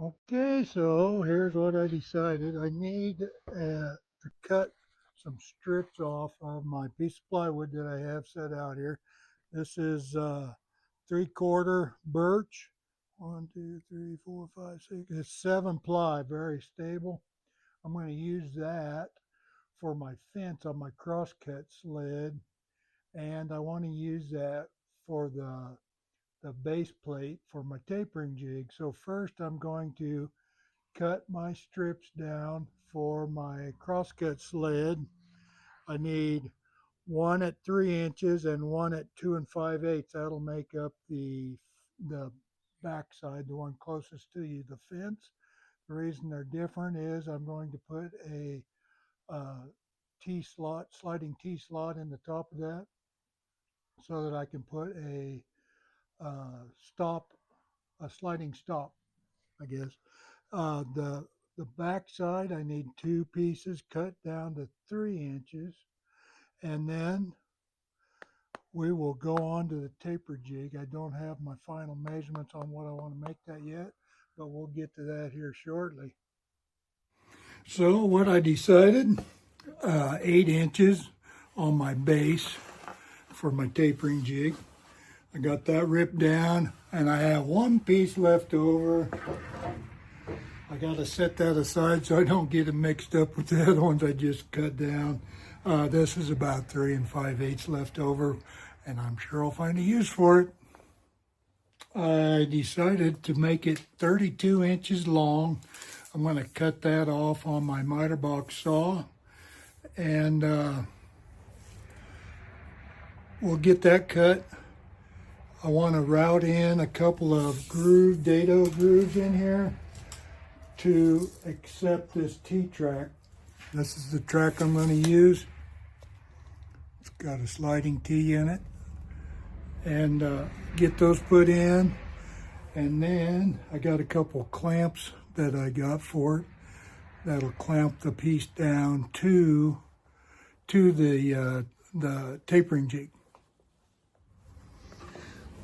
Okay, so here's what I decided. I need to cut some strips off of my piece of plywood that I have set out here. This is 3/4 birch. One, two, three, four, five, six. It's 7 ply, very stable. I'm going to use that for my fence on my crosscut sled, and I want to use that for the base plate for my tapering jig. So first I'm going to cut my strips down for my crosscut sled. I need one at 3 inches and one at 2 and 5/8. That'll make up the backside, the one closest to you, the fence. The reason they're different is I'm going to put a T slot, sliding T slot in the top of that so that I can put a stop, a sliding stop, I guess. The back side, I need two pieces cut down to 3 inches, and then we will go on to the taper jig. I don't have my final measurements on what I want to make that yet, but we'll get to that here shortly. So what I decided, 8 inches on my base for my tapering jig. I got that ripped down, and I have one piece left over. I got to set that aside so I don't get it mixed up with the other ones I just cut down. This is about 3 and 5/8 left over, and I'm sure I'll find a use for it. I decided to make it 32 inches long. I'm going to cut that off on my miter box saw, and we'll get that cut. I want to route in a couple of dado grooves in here to accept this T-track. This is the track I'm going to use. It's got a sliding T in it. And get those put in. And then I got a couple clamps that I got for it that'll clamp the piece down to the tapering jig.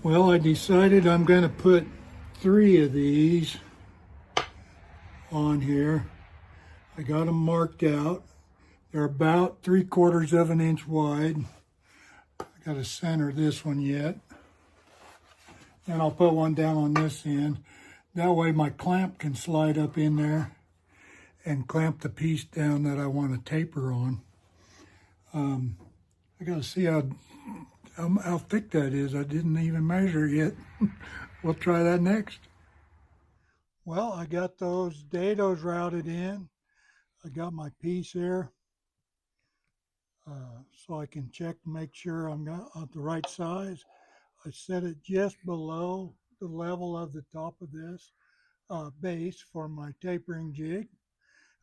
Well, I decided I'm going to put 3 of these on here. I got them marked out. They're about 3/4 of an inch wide. I got to center this one yet. And I'll put one down on this end. That way my clamp can slide up in there and clamp the piece down that I want to taper on. I got to see how thick that is. I didn't even measure it yet. We'll try that next. Well, I got those dados routed in. I got my piece here, so I can check to make sure I'm got the right size. I set it just below the level of the top of this base for my tapering jig.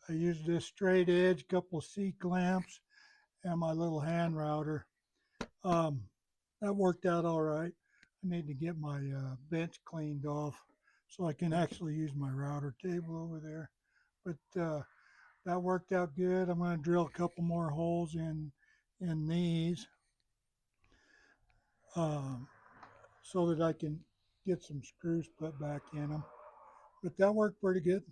I used this straight edge, couple of C clamps, and my little hand router. That worked out all right. I need to get my bench cleaned off so I can actually use my router table over there. But that worked out good. I'm going to drill a couple more holes in these so that I can get some screws put back in them. But that worked pretty good.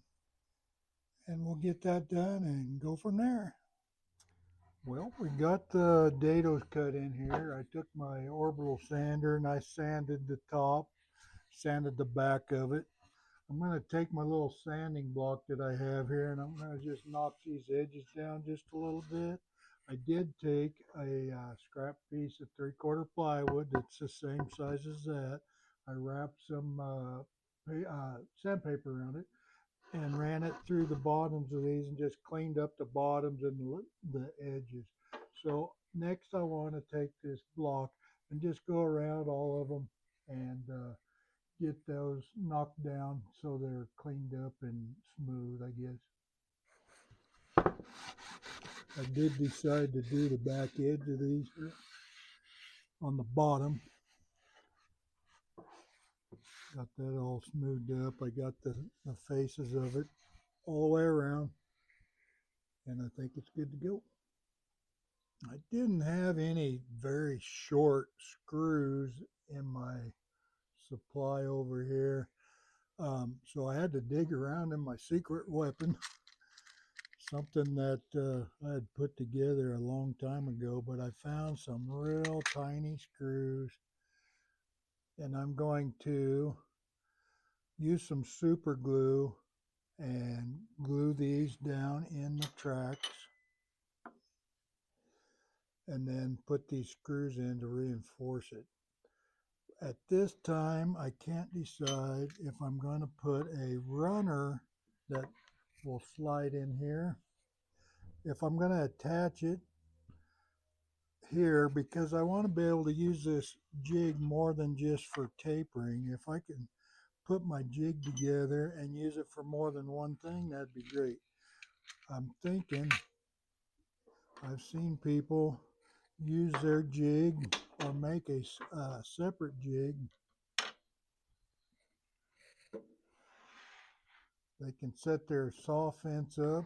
And we'll get that done and go from there. Well, we got the dados cut in here. I took my orbital sander and I sanded the top, sanded the back of it. I'm going to take my little sanding block that I have here and I'm going to just knock these edges down just a little bit. I did take a scrap piece of 3/4 plywood that's the same size as that. I wrapped some sandpaper around it and ran it through the bottoms of these and just cleaned up the bottoms and the edges. So next I want to take this block and just go around all of them and get those knocked down so they're cleaned up and smooth, I guess. I did decide to do the back edge of these on the bottom. Got that all smoothed up. I got the faces of it all the way around, and I think it's good to go. I didn't have any very short screws in my supply over here. So I had to dig around in my secret weapon, something that I had put together a long time ago, but I found some real tiny screws, and I'm going to use some super glue and glue these down in the tracks, and then put these screws in to reinforce it. At this time, I can't decide if I'm going to put a runner that will slide in here, if I'm going to attach it here, because I want to be able to use this jig more than just for tapering. If I can put my jig together and use it for more than one thing, that'd be great. I'm thinking I've seen people use their jig or make a separate jig. They can set their saw fence up.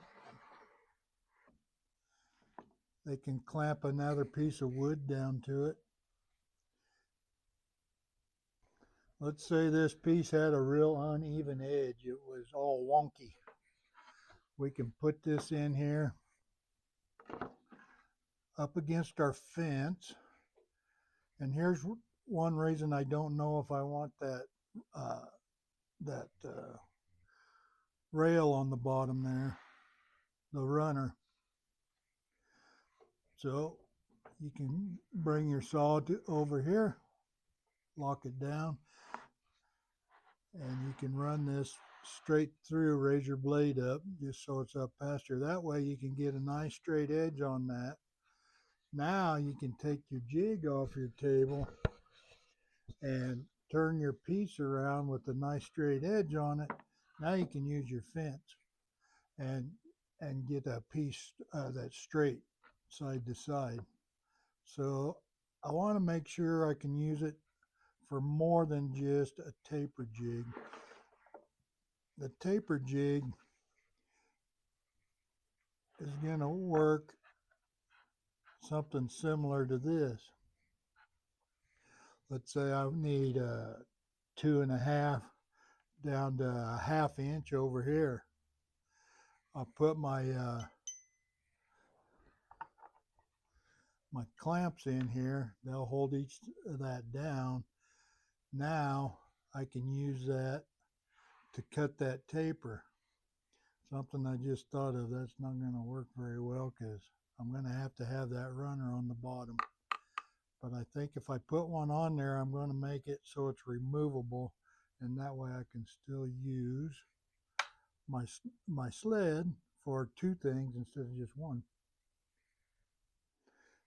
They can clamp another piece of wood down to it. Let's say this piece had a real uneven edge. It was all wonky. We can put this in here up against our fence. And here's one reason I don't know if I want uh, that rail on the bottom there, the runner. So you can bring your saw over here, lock it down, and you can run this straight through, raise your blade up just so it's up past here. That way you can get a nice straight edge on that. Now you can take your jig off your table and turn your piece around with a nice straight edge on it. Now you can use your fence and get a piece that's straight side to side. So I want to make sure I can use it for more than just a taper jig. The taper jig is going to work something similar to this. Let's say I need a 2.5 down to a 1/2 inch over here. I'll put my clamps in here. They'll hold each of that down. Now I can use that to cut that taper. Something I just thought of. That's not going to work very well because I'm going to have that runner on the bottom. But I think if I put one on there, I'm going to make it so it's removable, and that way I can still use my sled for 2 things instead of just one.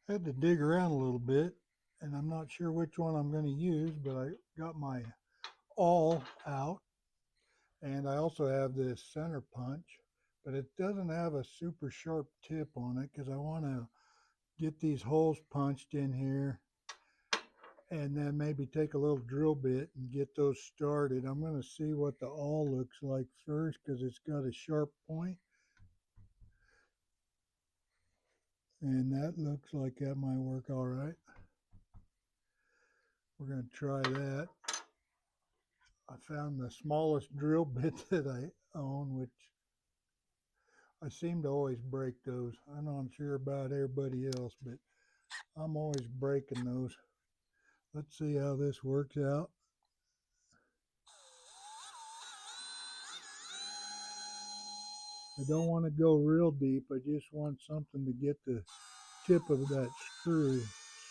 I had to dig around a little bit, and I'm not sure which one I'm going to use, but I got my awl out, and I also have this center punch, but it doesn't have a super sharp tip on it because I want to get these holes punched in here and then maybe take a little drill bit and get those started. I'm going to see what the awl looks like first because it's got a sharp point, and that looks like that might work all right. We're going to try that. I found the smallest drill bit that I own, which I seem to always break those. I'm not sure about everybody else, but I'm always breaking those. Let's see how this works out. I don't want to go real deep. I just want something to get the tip of that screw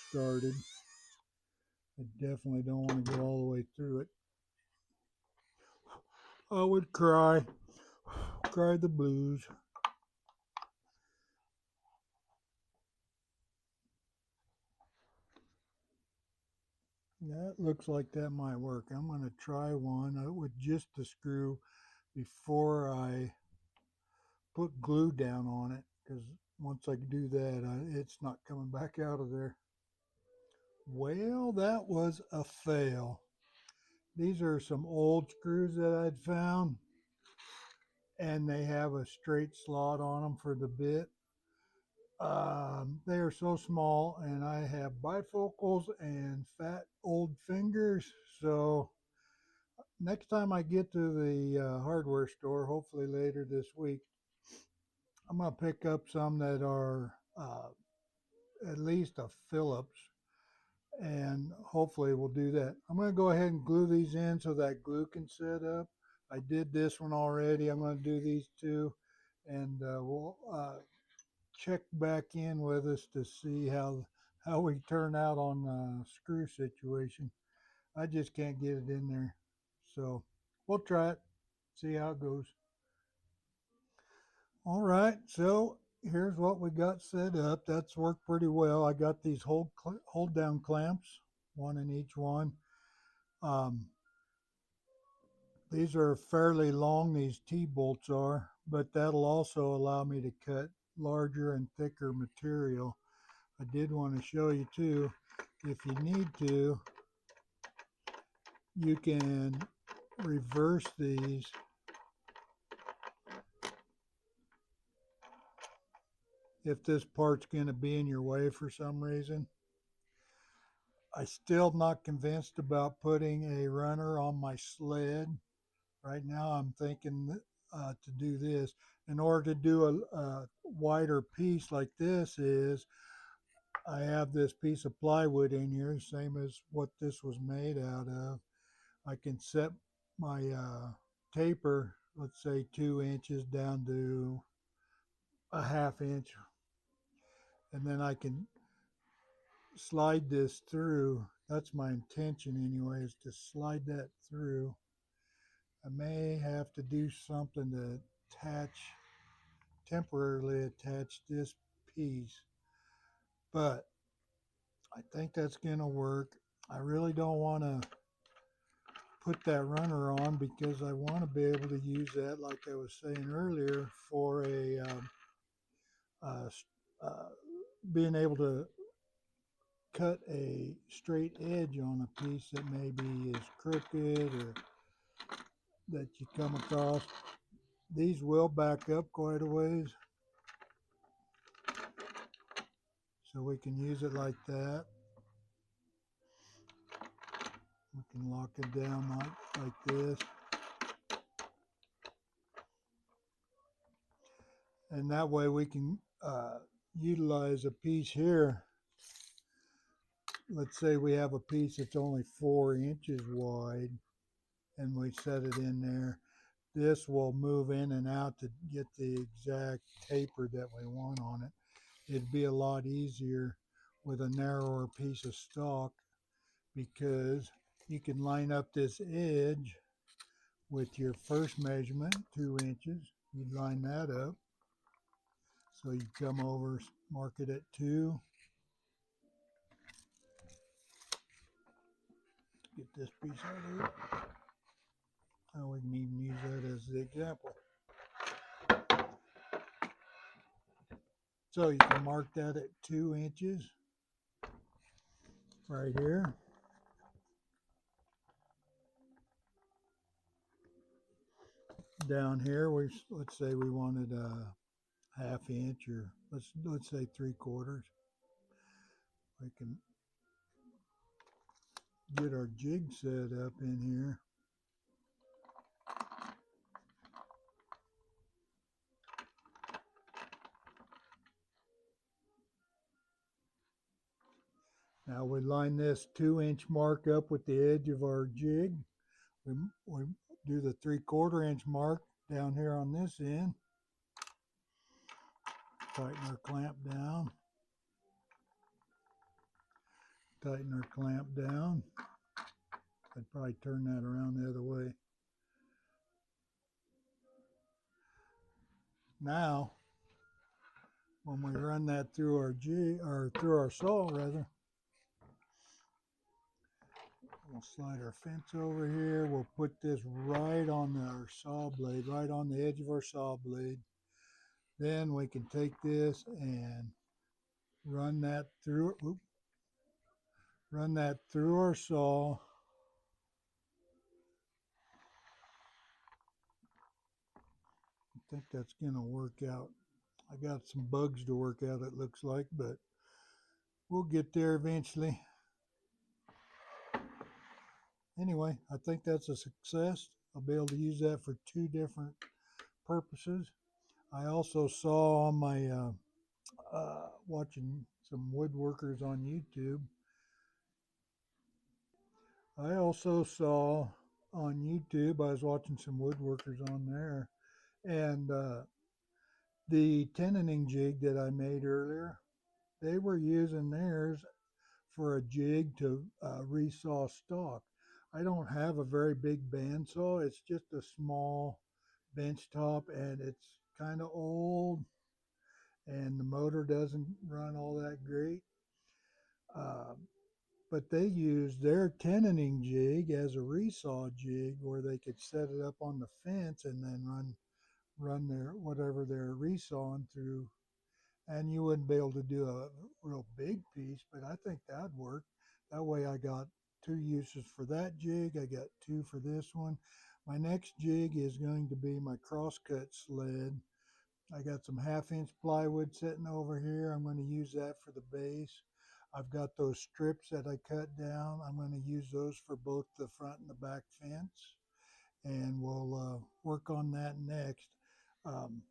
started. I definitely don't want to go all the way through it. I would cry the blues. That looks like that might work. I'm going to try one with just the screw before I put glue down on it, because once I do that, it's not coming back out of there. Well, that was a fail. These are some old screws that I'd found, and they have a straight slot on them for the bit. They are so small, and I have bifocals and fat old fingers, so next time I get to the hardware store, hopefully later this week, I'm going to pick up some that are at least a Phillips, and hopefully we'll do that. I'm going to go ahead and glue these in so that glue can set up. I did this one already. I'm going to do these two, and we'll check back in with us to see how we turn out on the screw situation. I just can't get it in there, so we'll try it, see how it goes. All right, so here's what we got set up. That's worked pretty well. I got these hold down clamps, one in each one. Um, these are fairly long, these T-bolts are, but that'll also allow me to cut larger and thicker material. I did want to show you too, if you need to, you can reverse these if this part's going to be in your way for some reason. I still not convinced about putting a runner on my sled. Right now I'm thinking to do this. In order to do a wider piece like this is, I have this piece of plywood in here, same as what this was made out of. I can set my taper, let's say 2 inches down to a half inch, and then I can slide this through. That's my intention anyway, is to slide that through. I may have to do something to temporarily attach this piece, but I think that's gonna work. I really don't want to put that runner on because I want to be able to use that, like I was saying earlier, for uh, uh, being able to cut a straight edge on a piece that maybe is crooked or that you come across. These will back up quite a ways, so we can use it like that. We can lock it down like this. And that way we can utilize a piece here. Let's say we have a piece that's only 4 inches wide and we set it in there. This will move in and out to get the exact taper that we want on it. It'd be a lot easier with a narrower piece of stock because you can line up this edge with your first measurement, 2 inches. You'd line that up. So you come over, mark it at 2. Get this piece out of here. Oh, we can even use that as the example. So you can mark that at 2 inches right here. Down here, let's say we wanted a half inch, or let's say 3/4. We can get our jig set up in here. Now we line this 2-inch mark up with the edge of our jig. We do the 3/4 inch mark down here on this end. Tighten our clamp down. Tighten our clamp down. I'd probably turn that around the other way. Now, when we run that through our jig, or through our saw rather, we'll slide our fence over here. We'll put this right on our saw blade, right on the edge of our saw blade. Then we can take this and run that through. Run that through our saw. I think that's gonna work out. I got some bugs to work out, it looks like, but we'll get there eventually. Anyway, I think that's a success. I'll be able to use that for two different purposes. I also saw on my watching some woodworkers on YouTube. I also saw on YouTube, I was watching some woodworkers on there, and the tenoning jig that I made earlier, they were using theirs for a jig to resaw stock. I don't have a very big bandsaw. It's just a small bench top, and it's kind of old, and the motor doesn't run all that great. Uh, but they used their tenoning jig as a resaw jig where they could set it up on the fence and then run their whatever they're resawing through. And you wouldn't be able to do a real big piece, but I think that'd work. That way I got two uses for that jig. I got two for this one. My next jig is going to be my crosscut sled. I got some 1/2 inch plywood sitting over here. I'm going to use that for the base. I've got those strips that I cut down. I'm going to use those for both the front and the back fence. And we'll work on that next. Um,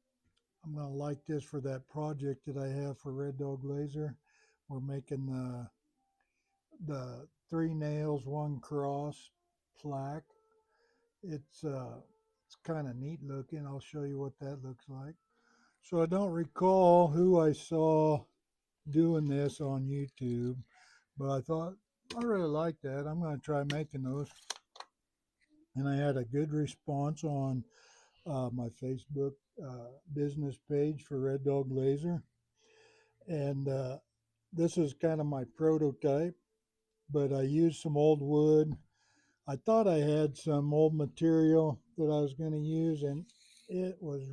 I'm going to like this for that project that I have for Red Dog Laser. We're making the 3 nails, 1 cross plaque. It's kind of neat looking. I'll show you what that looks like. So I don't recall who I saw doing this on YouTube, but I thought I really like that. I'm going to try making those. And I had a good response on my Facebook business page for Red Dog Laser. And this is kind of my prototype, but I used some old wood. I thought I had some old material that I was going to use, and it was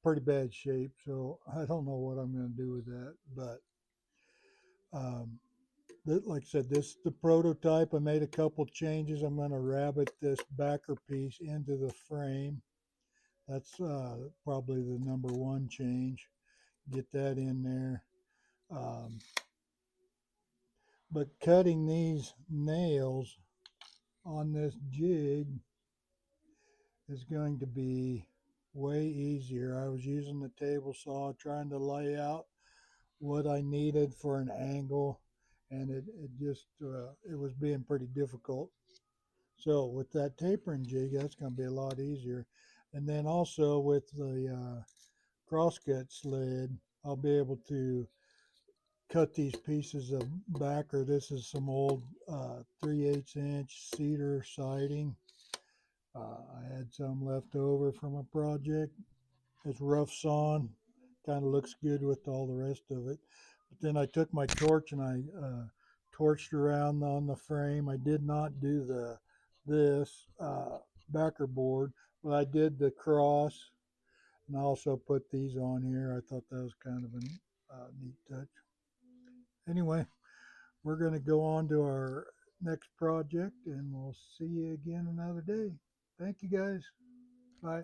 pretty bad shape. So I don't know what I'm going to do with that. But um, like I said, this is the prototype. I made a couple changes. I'm going to rabbet this backer piece into the frame. That's probably the number one change. Get that in there. Um, but cutting these nails on this jig is going to be way easier. I was using the table saw trying to lay out what I needed for an angle, and it just it was being pretty difficult. So with that tapering jig, that's going to be a lot easier. And then also with the crosscut sled, I'll be able to cut these pieces of backer. This is some old 3/8 inch cedar siding. I had some left over from a project. It's rough sawn, kind of looks good with all the rest of it. But then I took my torch and I torched around on the frame. I did not do this backer board, but I did the cross, and I also put these on here. I thought that was kind of a neat touch. Anyway, we're going to go on to our next project, and we'll see you again another day. Thank you, guys. Bye.